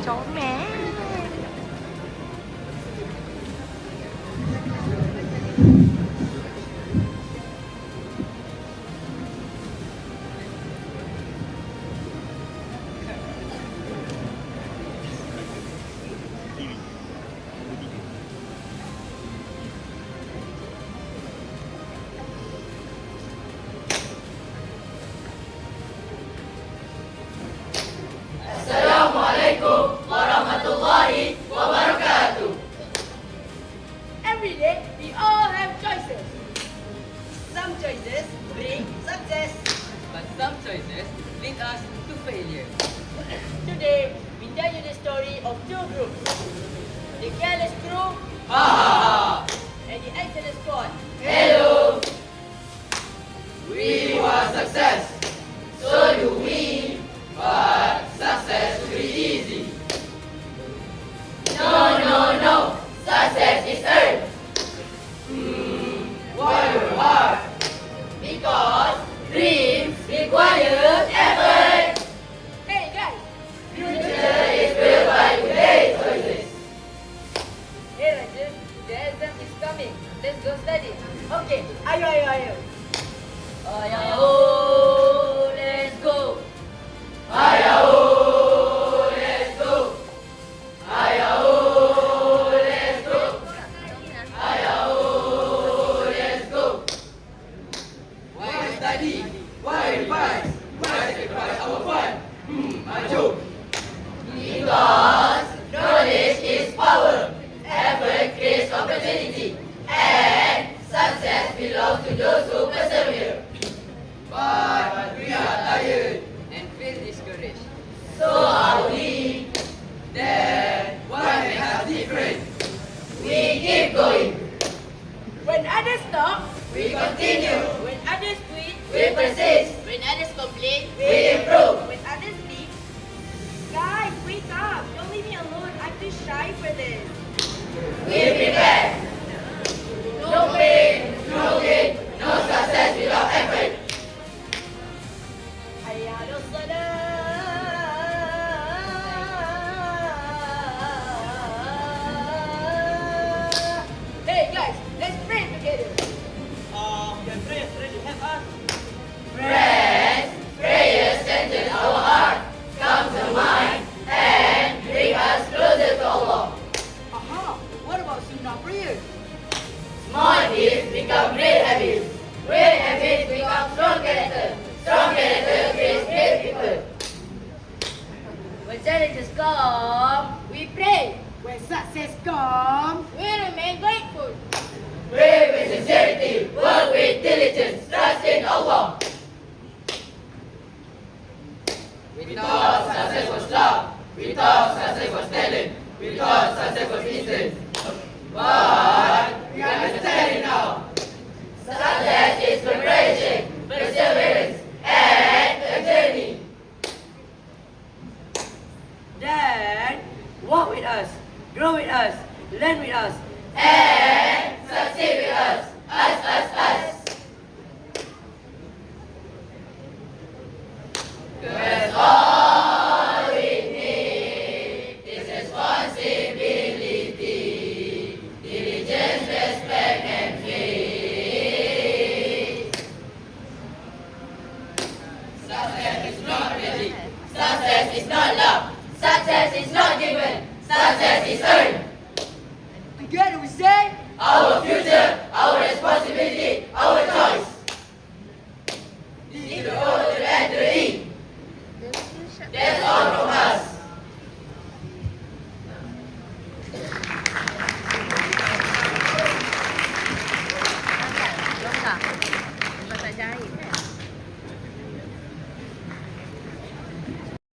chó mẹ. Assalamualaikum warahmatullahi wabarakatuh. Every day, we all have choices. Some choices bring success. But some choices lead us to failure. Today, we tell you the story of two groups. The careless crew Ha ha ha! and the excellent squad. Hello! We want success. So do we. But success will be easy. No, no, no. Success is earned. Why work hard? Because dreams require effort. Hey guys, Future is built by today's choices. hey Rajat, the exam is coming. Let's go study. Okay, ayo. Ayaho, let's go. Ayaho, let's go. Ayaho, let's go. Ayaho, let's go. Why study? Why revise? Why sacrifice our fun? Maju. Because knowledge is power. Effort creates opportunity. And success belongs to those who persevere. But we are tired and feel discouraged. So are we. Then what makes us different? We keep going. When others stop, We continue. when others quit, We persist. when others complain, We improve. when others leave. Guys, wake up! Don't leave me alone. I'm too shy for this. We prepare. No pain, no gain, no success without effort. Hayya salah. Hey guys, let's pray together. Can pray really help us? Friends, prayers strengthen our heart, calm the mind, and bring us closer to Allah. Aha! What about sunnah prayer? Small deeds become great habits. Great habits become strong character. Strong character creates great people. When challenges come, we pray. When success comes, we remain grateful. Pray with sincerity, work with diligence, trust in Allah. We thought success was luck. We thought success was talent. We thought success was instant. But we understand it now. Success is preparation, perseverance, and a journey. Then, walk with us, grow with us, learn with us. And succeed with us. Us. Cause all we need is responsibility, diligence, respect, and faith. Success is not magic. Success is not luck. Success is not given. Success is earned. Together we say, Our future, our responsibility, our choice. Leave the road to enter in. That's all from